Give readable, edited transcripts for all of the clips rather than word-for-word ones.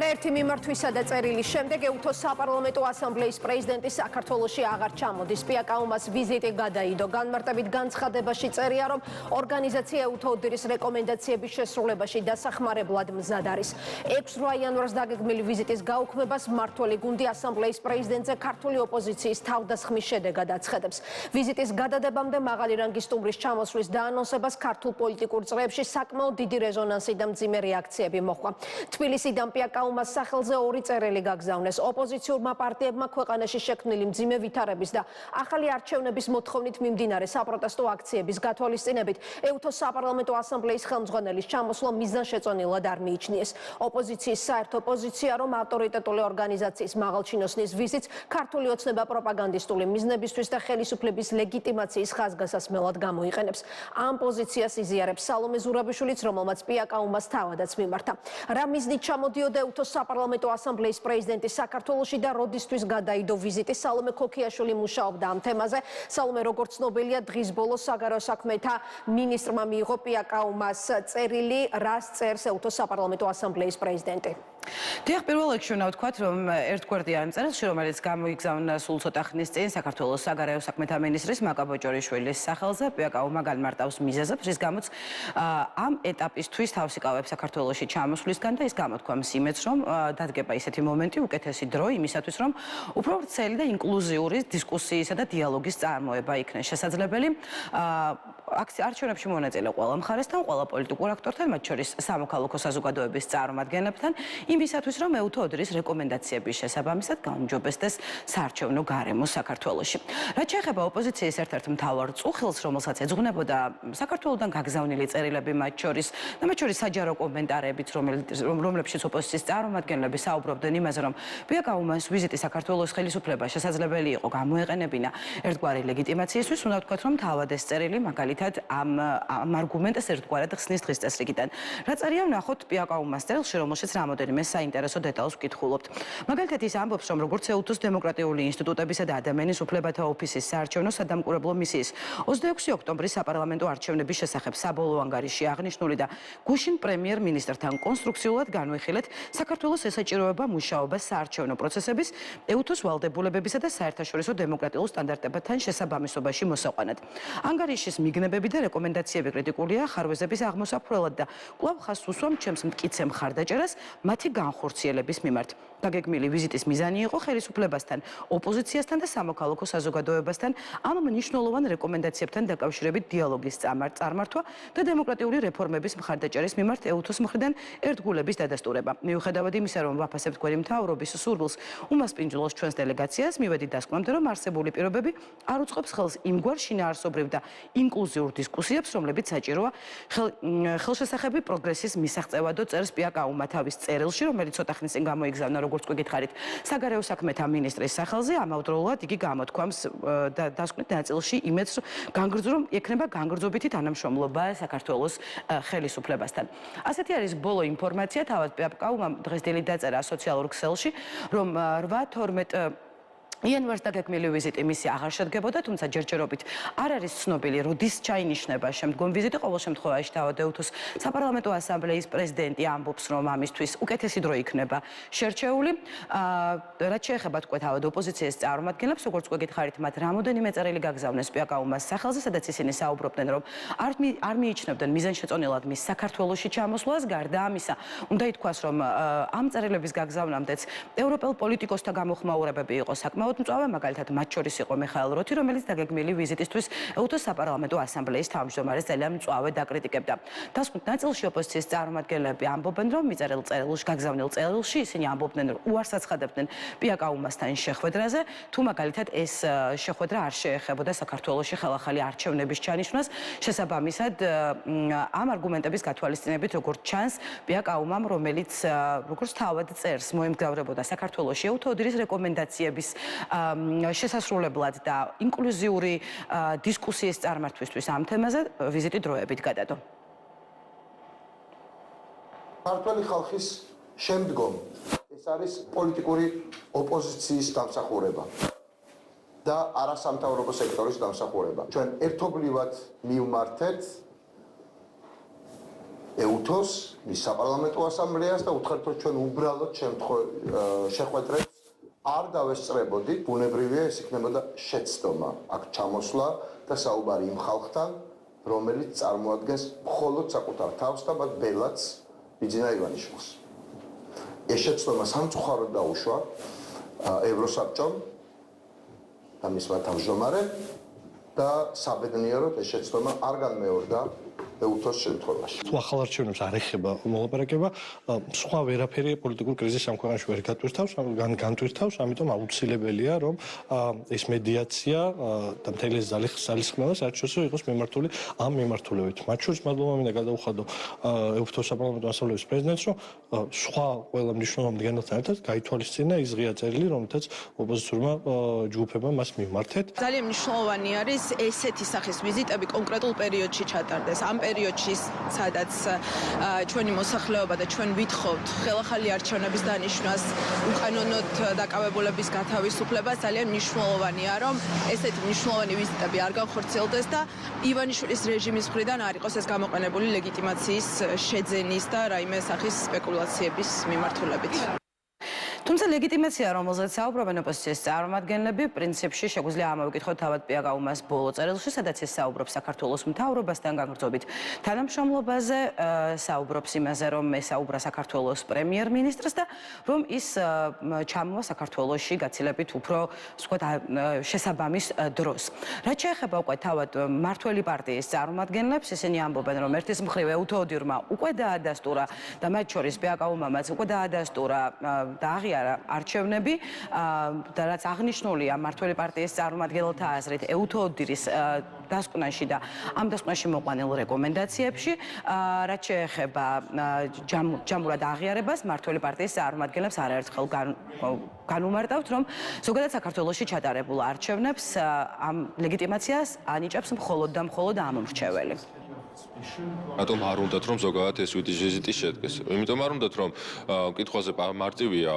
ერთი მიმართვისა და წერილის შემდეგ ეუთოს საპარლამენტო ასამბლეის პრეზიდენტი საქართველოში აღარ ჩამოდის. პიაკაუმას ვიზიტი გადაიდო. განმარტებით განცხადებაში წერია, რომ ორგანიზაცია ეუთო ოდირის რეკომენდაციების შესრულებაში დასახმარებლად მზად არის. 6-8 იანვარს დაგეგმილი ვიზიტის გაუქმებას მმართველი გუნდი ასამბლეის პრეზიდენტზე ქართული ოპოზიციის თავდასხმის შედეგად აცხადებს. ვიზიტის გადადებამდე მაღალი რანგის სტუმრის ჩამოსვლის დაანონსებას ქართულ პოლიტიკურ წრეებში საკმაოდ დიდი რეზონანსი და მძიმე რეაქციები მოჰყვა. თბილისიდან პიაკაუმას სახელზე 2 წერილი გაგზავნეს. ოპოზიციურმა პარტიებმა ქვეყანაში შექმნილი მძიმე ვითარების და ახალი არჩევნების მოთხოვნით მიმდინარე საპროტესტო აქციების გათვალისწინებით ეუთოს საპარლამენტო ასამბლეის ხელმძღვანელის ჩამოსვლა მიზანშეწონილად არ მიიჩნიეს. ოპოზიციის საერთო პოზიცია, რომ ავტორიტეტული ორგანიზაციის მაღალჩინოსნის ვიზიტს ქართული ოცნება პროპაგანდისტული მიზნებისთვის და ხელისუფლების ლეგიტიმაციის ხაზგასასმელად გამოიყენებს. ამ პოზიციას იზიარებს სალომე ზურაბიშვილიც, რომელმაც პიაკაუმას თავადაც მიმართა. რა მიზნით ჩამოდიოდა ეუთოს საპარლამენტო ასამბლეის პრეზიდენტი საქართველოში და როდისთვის გადაიდო ვიზიტი? სალომე ქოქიაშვილი მუშაობდა ამ თემაზე. სალომე, როგორც ცნობილია, დღის ბოლოს საგარეო საქმეთა მინისტრმა მიიღო პიაკაუმას წერილი, რას წერს ეუთოს საპარლამენტო ასამბლეის პრეზიდენტი. დიახ, პირველ რიგში უნდა ვთქვათ, რომ ერთგვარდიან წერილში, რომელიც გამოიგზავნა სულ ცოტა ხნის წინ საქართველოს საგარეო საქმეთა მინისტრის მაკა ბოჭორიშვილის სახელზე, პიაკაუმა განმარტავს მიზეზებს, რის გამოც ამ ეტაპისთვის თავს იკავებს საქართველოში ჩამოსვლისგან და ის გამოთქვამს იმედს, რომ დადგება ისეთი მომენტი, უკეთესი დრო იმისათვის, რომ უფრო ვრცელი და ინკლუზიური დისკუსიისა და დიალოგის წარმოება იქნეს შესაძლებელი. არჩევნებში მონაწილე ყველა მხარესთან, ყველა პოლიტიკურ აქტორთან, მათ შორის სამოქალაქო საზოგადოების წარმომადგენლებთან, იმისათვის, რომ ეუთო ოდირის რეკომენდაციების შესაბამისად გაუმჯობესდეს საარჩევნო გარემო საქართველოში. რაც შეეხება ოპოზიციის ერთ-ერთ მთავარ წუხილს, რომელსაც ეძღვნებოდა საქართველოდან გაგზავნილი წერილები, მათ შორის საჯარო კომენტარებიც, რომლებშიც ოპოზიციის წარმომადგენლები საუბრობდნენ იმაზე, რომ პიაკაუმას ვიზიტი საქართველოს ხელისუფლებას შესაძლებელი იყო გამოეყენებინა ერთგვარი ლეგიტიმაციისთვის, უნდა ვთქვათ, რომ თავად ეს წერილი მაგალითად ამ არგუმენტს ერთგვარად ხსნის დღის წესრიგიდან. რა წერია ვნახოთ პიაკაუმას წერილში, რომელშიც რამოდენიმე საინტერესო დეტალს ვკითხულობთ. მაგალითად ის ამბობს, რომ როგორც ეუთოს დემოკრატიული ინსტიტუტებისა და ადამიანის უფლებათა ოფისის საარჩევნო სადამკვირვებლო მისიის 26 ოქტომბრის საპარლამენტო არჩევნების შესახებ საბოლოო ანგარიში აღნიშნული და გუშინ პრემიერ-მინისტრთან კონსტრუქციულად განვიხილეთ საქართველოს ესაჭიროება მუშაობა საარჩევნო პროცესების, ეუთოს ვალდებულებებისა და საერთაშორისო დემოკრატიულ სტანდარტებთან შესაბამისობაში მოსაყვანად. ანგარიშის მიგნებები და რეკომენდაციები კრიტიკულია ხარვეზების აღმოსაფრველად და კვლავ ხაზს უსვამ ჩემს მტკიცე მხარდაჭერას მათი განხორციელების მიმართ. გაგეგმილი ვიზიტის მიზანი იყო ხელისუფლებასთან, ოპოზიციასთან და სამოქალაქო საზოგადოებასთან ამ მნიშვნელოვან რეკომენდაციებთან დაკავშირებით დიალოგის წარმართვა და დემოკრატიული რეფორმების მხარდაჭერის მიმართ ეუთოს მხრიდან ერთგულების დადასტურება. მიუხედავად იმისა, რომ ვაფასებთ გვერი მთავრობის სურვილს უმასპინძლოს ჩვენს დელეგაციას, მივედით დასკვნამდე, რომ არსებული პირობები არ უწყობს ხელს იმგვარ შინაარსობრივ და ინკლუზიურ დისკუსიებს, რომლებიც საჭიროა ხელშესახები პროგრესის მისაღწევადო წერს პიაკაუმა თავის წერილში, რომელიც ცოტა ხნის წინ გამოიგზავნა, როგორც გვიგითხარით, საგარეო საქმეთა მინისტრის სახელზე. ამავდროულად იგი გამოთქვამს და დასკვნით ნაწილში იმედს, რომ ექნება განგრძობითი თანამშრომლობა საქართველოს ხელისუფლებასთან. ასეთი არის ბოლო ინფორმაცია. თავად პიაკაუმამ დღეს დილით დაწერა სოციალურ ქსელში, რომ 8-12 იანვარს დაგეგმილი ვიზიტი მისი აღარ შედგებოდა, თუმცა ჯერჯერობით არ არის ცნობილი, როდის ჩაინიშნება შემდგომ ვიზიტი. ყოველ შემთხვევაში თავად ეუთოს საპარლამენტო ასამბლეის პრეზიდენტი ამბობს, რომ ამისთვის უკეთესი დრო იქნება შერჩეული. რაც შეეხება თქვა თავად ოპოზიციის წარმომადგენლებს, როგორც გვეკითხარით, მათ რამოდენიმე წერილი გაგზავნეს პიაკაუმას სახელზე, სადაც ისინი საუბრობდნენ, რომ არ მიიჩნევდნენ მიზანშეწონილად მის საქართველოში ჩამოსვლას. გარდა ამისა, უნდა ითქვას, რომ ამ წერილების გაგზავნამდეც ევროპელ პოლიტიკოსთა გამოხმაურებები იყო საკმაოდ მწვავე, მაგალითად მათ შორის იყო მიხაილ როთი, რომელიც დაგეგმილი ვიზიტისთვის ეუთოს საპარლამენტო ასამბლეის თავმჯდომარეს ძალიან მწვავე დაკრიტიკებდა. დასკვნით ნაწილში ოპოზიციის წარმომადგენლები ამბობენ, რომ მიწერილ წერილში გაგზავნილ წერილში ისინი ამბობდნენ, რომ უარს აცხადებდნენ პიაკაუმასთან შეხვედრაზე, თუ მაგალითად ეს შეხვედრა არ შეეხებოდა საქართველოში ხელახალი არჩევნების ჩანიშვნას. შესაბამისად, ამ არგუმენტების გათვალისწინებით, როგორც ჩანს, პიაკაუმამ, რომელიც როგორც თავად წერს, მოემგზავრებოდა საქართველოში ეუთო ოდირის რეკომენდაციების შესასრულებლად და ინკლუზიური დისკუსიის წარმართვისთვის ამ თემაზე ვიზიტი დროებით გადადო. ქართული ხალხის შემდგომ ეს არის პოლიტიკური ოპოზიციის დამსახურება და არასამთავრობო სექტორის დამსახურება. ჩვენ ერთობლივად მივმართეთ ეუთოს მის საპარლამენტო ასამბლეას და უთხრეთ რომ ჩვენ უბრალოდ შეხვედრებს არ დავესწრებოდით, ბუნებრივია ეს იქნებოდა შეცდომა, აქ ჩამოსვლა და საუბარი იმ ხალხთან, რომელიც წარმოადგენს მხოლოდ საკუთარ თავს და მათ ბელადს ბიძინა ივანიშვილს. ეს შეცდომა სამწუხაროდ დაუშვა ევროსაბჭომ და მისმა თავმჯდომარემ და საბედნიეროდ ეს შეცდომა არ განმეორდა ეუთოს შემთხვევაში. სხვა ხალხარჩევნებს არ ეხება მოლაპარაკება, სხვა ვერაფერი პოლიტიკურ კრიზისს ამ ქვეყანაში ვერ განტვირთავს, ამიტომ აუცილებელია, რომ ეს მედიაცია და მთელი ეს ძალისხმევა საერთაშორისო იყოს მიმართული ამ მიმართულებით. მათ შორის მადლობა მინდა გადაუხადო ეუთოს საპარლამენტო ასამბლეის პრეზიდენტს, რომ სხვა ყველა მნიშვნელოვან მდგენელთან ერთად გაითვალისწინა ის ღია წერილი, რომელთაც ოპოზიციურმა ჯგუფებმა მას მიმართეთ. ძალიან მნიშვნელოვანი არის ესეთი სახის ვიზიტები კონკრეტულ პერიოდში ჩატარდეს. ამ პერიოდში, სადაც ჩვენი მოსახლეობა და ჩვენ ვითხოვთ ხელახალი არჩევნების დანიშვნას, უკანონოდ დაკავებულების გათავისუფლებას, ძალიან მნიშვნელოვანია, რომ ესეთი მნიშვნელოვანი ვიზიტები არ განხორციელდეს და ივანიშვილის რეჟიმის მხრიდან არ იყოს ეს გამოყენებული ლეგიტიმაციის შეძენის და რაიმე სახის სპეკულაციების მიმართულებით. თუმცა ლეგიტიმაცია, რომელზეც საუბრობენ ოპოზიციის წარმომადგენლები, პრინციპში შეგვიძლია ამოვიკითხოთ თავად პიაკაუმას ბოლო წერილში, სადაც ის საუბრობს საქართველოს მთავრობასთან გაგრძობით თანამშრომლობაზე, საუბრობს იმაზე, რომ ესაუბრა საქართველოს პრემიერ-მინისტრს და რომ ის ჩამოვა საქართველოში გაცილებით უფრო შესაბამის დროს. რაც შეეხება უკვე თავად მმართველი პარტიის წარმომადგენლებს, ისინი ამბობენ, რომ ერთის მხრივ ეუთოოდირმა უკვე დაადასტურა და მათ შორის პიაკაუმამაც უკვე დაადასტურა და არჩევნები და რაც აღნიშნულია მმართველი პარტიის წარმომადგენელთა აზრით ეუთოოდირის დასკვნაში და ამ დასკვნაში მოყვანილ რეკომენდაციებში, რაც შეეხება ჯამურად აღიარებას, მმართველი პარტიის წარმომადგენლებს არაერთხელ განუმარტავთ, რომ ზოგადად საქართველოში ჩატარებულ არჩევნებს ამ ლეგიტიმაციას ანიჭებს მხოლოდ და მხოლოდ ამ მრჩეველი. რატომ არ უნდათ რომ ზოგადად ეს ვიზიტი შედგეს? იმიტომ არ უნდათ რომ კითხვაზე მარტივია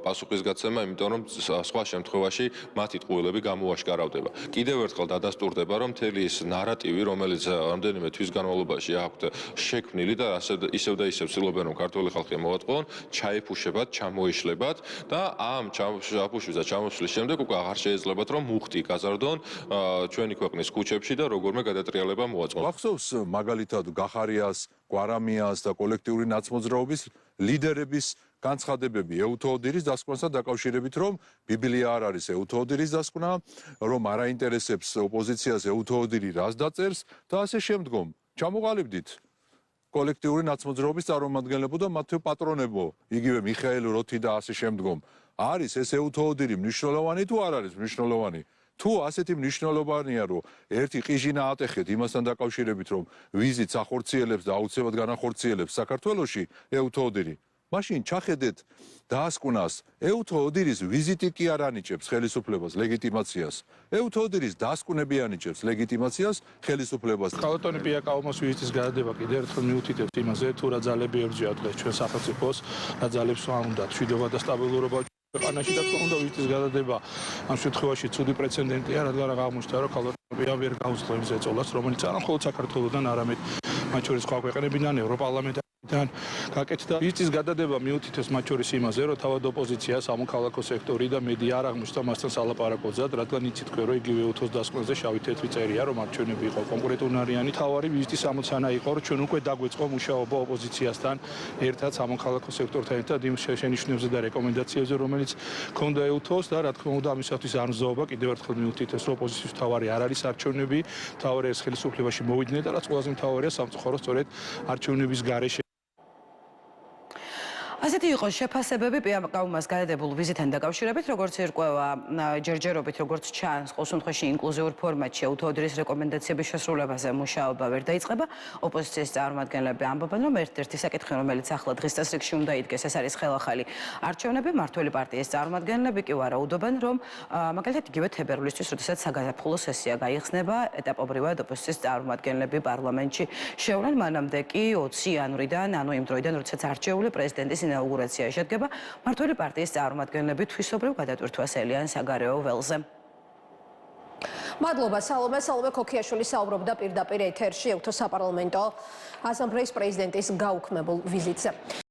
პასუხისგაცემა, იმიტომ რომ სხვა შემთხვევაში მათი ტყუილები გამოაშკარავდება. კიდევ ერთხელ დადასტურდება, რომ მთელი ის ნარატივი, რომელიც რამდენიმე თვის განმავლობაში აქვთ შექმნილი და ისევ და ისევ ცდილობენ რომ ქართული ხალხი მოვატყუონ, ჩაიფუშებათ, ჩამოიშლებათ და ამ ჩაფუშვის და ჩამოსვლის შემდეგ უკვე აღარ შეიძლებათ რომ მუხტი გაზარდონ ჩვენი ქვეყნის ქუჩებში და როგორმე გადატრიალება მოაწყონ. ახსოვს მაგალითად გახარიას, გვარამიას და კოლექტიური ნაცმოძრაობის ლიდერების განცხადებები ეუთოოდირის დასკვნასთან დაკავშირებით, რომ ბიბლია არ არის ეუთოოდირის დასკვნა, რომ არ აინტერესებს ოპოზიციას ეუთოოდირი რას დაწერს და ასე შემდგომ. ჩამოყალიბდით კოლექტიური ნაცმოძრაობის წარმომადგენლებო და მათი პატრონებო, იგივე მიხაელ როთი და ასე შემდგომ. არის ეს ეუთოოდირი მნიშვნელოვანი თუ არ არის მნიშვნელოვანი? თუ ასეთი მნიშვნელობანია, რომ ერთი ყიჟინა ატეხეთ იმასთან დაკავშირებით, რომ ვიზიტს ახორციელებს და აუცილებლად განახორციელებს საქართველოში ეუთოოდირი, მაშინ ჩახედეთ დასკვნას, ეუთოოდირის ვიზიტი კი არ ანიჭებს ხელისუფლებას, ლეგიტიმაციას. ეუთოოდირის დასკვნები ანიჭებს ლეგიტიმაციას, ხელისუფლებას. ქალბატონი პიაკაუმას ვიზიტის გადადება კიდევ ერთხელ მიუთითებს იმაზე, თუ რა ძალები ებრძვია დღეს ჩვენ სახელმწიფოს, რა ძალებს არ უნდათ მშვიდობა და სტაბილურობა ქვეყანაში და თქო უნდა ვიზიტის გადადება ამ შემთხვევაში ცუდი პრეცედენტია, რადგან აღმოჩნდა, რომ ქალბატონია ვერ გაუძლო იმ ზეწოლას, რომელიც არა მხოლოდ საქართველოსთან, არამედ მათ შორის სხვა ქვეყნებიდან, ევროპარლამენტიდან გაკეთდა. ვიზიტის გადადება მიუთითებს მათ შორის იმაზე, რომ თავად ოპოზიცია, სამოქალაქო სექტორი და მედია არ აღმოჩნდა მასთან სალაპარაკოძად, რადგან იცით, რომ იგივე ეუთოს დასკვნაზე შავი თეთრი წერია, რომ არჩევნები იყო კონკრეტულნარიანი. თავარი ვიზიტის ამოცანა იყო, რომ ჩვენ უკვე დაგვეწყო მუშაობა ოპოზიციასთან ერთად, სამოქალაქო სექტორთან ერთად იმ შენიშვნებზე და რეკომენდაციებზე, რომელიც ქონდა ეუთოს და რა თქმა უნდა ამისათვის არზაობა კიდევ ერთხელ მიუთითებს, რომ ოპოზიციის თავარი არ არის არჩევნები, თავარი ეს ხელისუფლებაში მოვიდნენ და რაც ყველაზე მთავარია სამწუხაროდ სწორედ არჩევნების გარეშე ასეთი იყო შეფასებები პიაკაუმას გადადებულ ვიზიტთან დაკავშირებით, როგორც ირკვევა ჯერჯერობით, როგორც ჩანს, ყოველ შემთხვევაში ინკლუზიურ ფორმატში ეუთოოდირის რეკომენდაციების შესრულებაზე მუშაობა ვერ დაიწყება. ოპოზიციის წარმომადგენლები ამბობენ, რომ ერთ-ერთი საკითხი, რომელიც ახლა დღის წესრიგში უნდა იდგეს, ეს არის ხელახალი არჩევნები. მმართველი პარტიის წარმომადგენლები კი ვარაუდობენ, რომ მაგალითად იგივე თებერვლისთვის, როდესაც საგაზაფხულო სესია გაიხსნება, ეტაპობრივად ოპოზიციის წარმომადგენლები პარლამენტში შევლენ, მანამდე კი 20 იანვრიდან, ანუ იმ დროიდან, როდესაც არჩეული პრეზიდენტის ინაუგურაცია შედგება, მმართველი პარტიის წარმომადგენლები თვისობრივ გადატვირთვას ელიან საგარეო ველზე. მადლობა სალომე. სალომე ქოქიაშვილი საუბრობდა პირდაპირ ეთერში ეუთო საპარლამენტო ასამბლეის პრეზიდენტის გაუქმებულ ვიზიტზე.